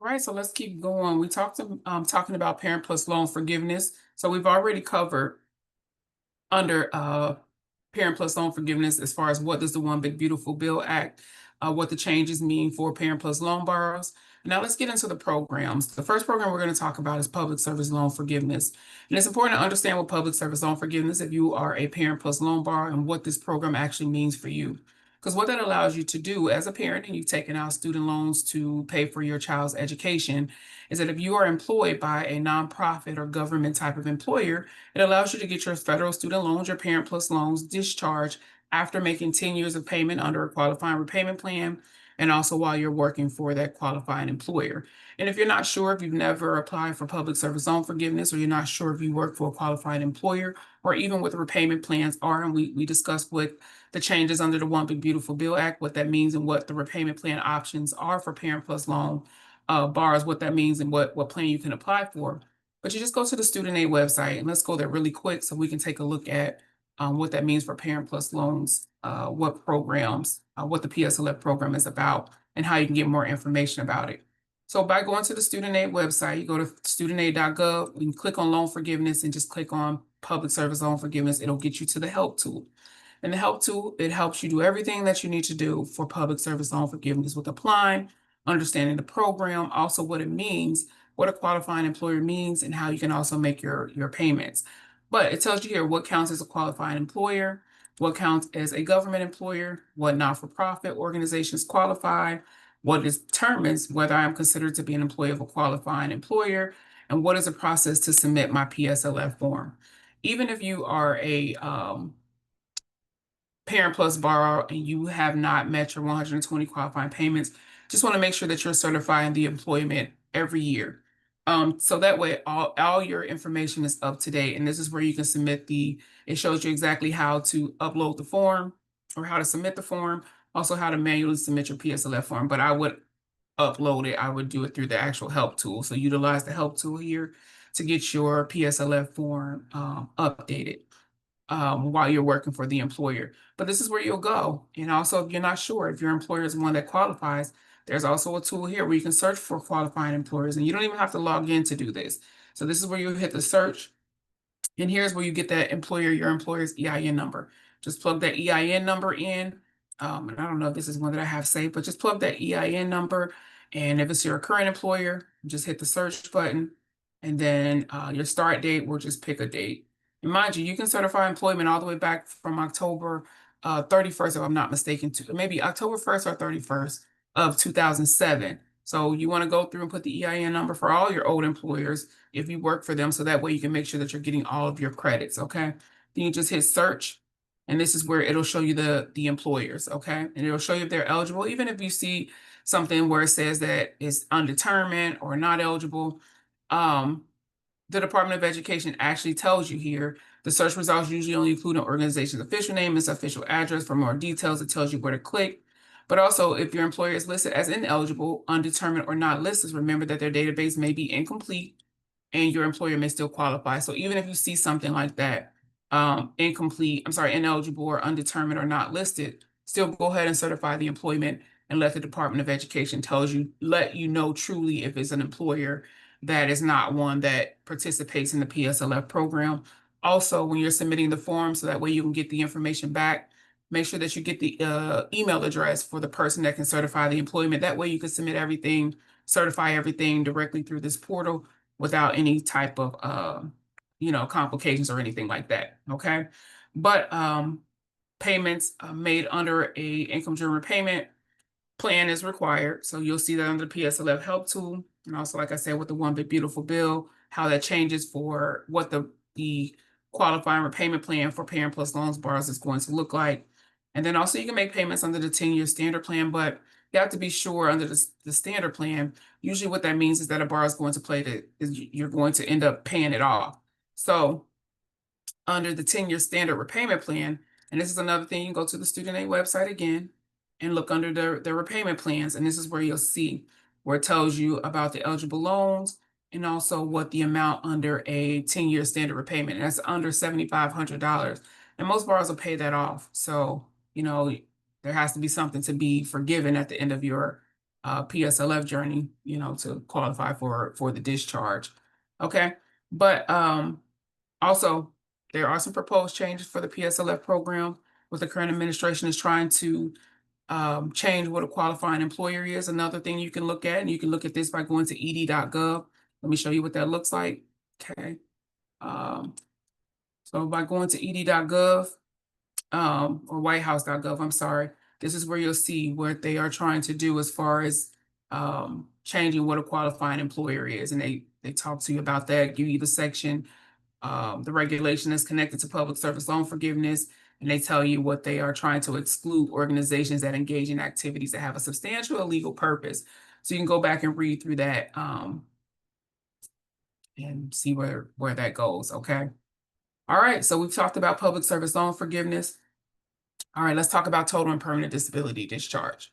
All right, so let's keep going. We talking about Parent Plus loan forgiveness. So we've already covered under Parent Plus loan forgiveness as far as what does the One Big Beautiful Bill Act, what the changes mean for Parent Plus loan borrowers. Now let's get into the programs. The first program we're going to talk about is Public Service Loan Forgiveness. And it's important to understand what Public Service Loan Forgiveness if you are a Parent Plus loan borrower and what this program actually means for you. Because what that allows you to do as a parent and you've taken out student loans to pay for your child's education is that if you are employed by a nonprofit or government type of employer, it allows you to get your federal student loans, your Parent Plus loans discharged after making 10 years of payment under a qualifying repayment plan, and also while you're working for that qualifying employer. And if you're not sure, if you've never applied for public service loan forgiveness, or you're not sure if you work for a qualified employer, or even what the repayment plans are, and we discussed what the changes under the One Big Beautiful Bill Act, what that means, and what the repayment plan options are for Parent Plus loan borrowers, what that means, and what plan you can apply for. But you just go to the student aid website, and let's go there really quick so we can take a look at what that means for Parent Plus loans, what programs, what the PSLF program is about, and how you can get more information about it. So by going to the student aid website, you go to studentaid.gov, you can click on loan forgiveness and just click on public service loan forgiveness. It'll get you to the help tool. And the help tool, it helps you do everything that you need to do for public service loan forgiveness with applying, understanding the program, also what it means, what a qualifying employer means, and how you can also make your payments. But it tells you here what counts as a qualifying employer, what counts as a government employer, what not-for-profit organizations qualify, what determines whether I'm considered to be an employee of a qualifying employer, and what is the process to submit my PSLF form. Even if you are a Parent Plus borrower and you have not met your 120 qualifying payments, just want to make sure that you're certifying the employment every year. So that way all your information is up to date. And this is where you can submit it shows you exactly how to upload the form or how to submit the form, also how to manually submit your PSLF form. But I would upload it, I would do it through the actual help tool. So utilize the help tool here to get your PSLF form updated while you're working for the employer. But this is where you'll go. And also, if you're not sure if your employer is one that qualifies, there's also a tool here where you can search for qualifying employers, and you don't even have to log in to do this. So this is where you hit the search, and here's where you get that your employer's EIN number. Just plug that EIN number in. And I don't know if this is one that I have saved, but just plug that EIN number. And if it's your current employer, just hit the search button. And then your start date, we'll just pick a date. And mind you, you can certify employment all the way back from October 31st, if I'm not mistaken, to maybe October 1st or 31st of 2007. So you want to go through and put the EIN number for all your old employers if you work for them, so that way you can make sure that you're getting all of your credits, okay? Then you just hit search, and this is where it'll show you the employers, okay? And it'll show you if they're eligible, even if you see something where it says that it's undetermined or not eligible. The Department of Education actually tells you here, the search results usually only include an organization's official name, its official address. For more details, it tells you where to click. But also, if your employer is listed as ineligible, undetermined, or not listed, remember that their database may be incomplete and your employer may still qualify. So even if you see something like that, ineligible or undetermined or not listed, still go ahead and certify the employment and let the Department of Education let you know truly if it's an employer that is not one that participates in the PSLF program. Also, when you're submitting the form, so that way you can get the information back, make sure that you get the email address for the person that can certify the employment. That way you can submit everything, certify everything directly through this portal without any type of complications or anything like that. Okay. But payments made under a income driven repayment plan is required. So you'll see that under the PSLF help tool. And also, like I said, with the One Big Beautiful Bill, how that changes for what the qualifying repayment plan for Parent Plus loans borrowers is going to look like. And then also you can make payments under the 10-year standard plan, but you have to be sure under the standard plan, usually what that means is that a borrower is going to you're going to end up paying it off. So under the 10-year standard repayment plan, and this is another thing, you can go to the student aid website again and look under the repayment plans. And this is where you'll see where it tells you about the eligible loans and also what the amount under a 10-year standard repayment. And that's under $7,500. And most borrowers will pay that off. So, there has to be something to be forgiven at the end of your PSLF journey, to qualify for the discharge. Okay. But also there are some proposed changes for the PSLF program. What the current administration is trying to change what a qualifying employer is. Another thing you can look at, and you can look at this by going to ed.gov. Let me show you what that looks like. Okay. So by going to ed.gov, or whitehouse.gov, I'm sorry, this is where you'll see what they are trying to do as far as changing what a qualifying employer is. And they talk to you about that, give you the section, the regulation is connected to public service loan forgiveness, and they tell you what they are trying to exclude: organizations that engage in activities that have a substantial illegal purpose. So you can go back and read through that and see where that goes. Okay. All right. So we've talked about public service loan forgiveness. All right, let's talk about total and permanent disability discharge.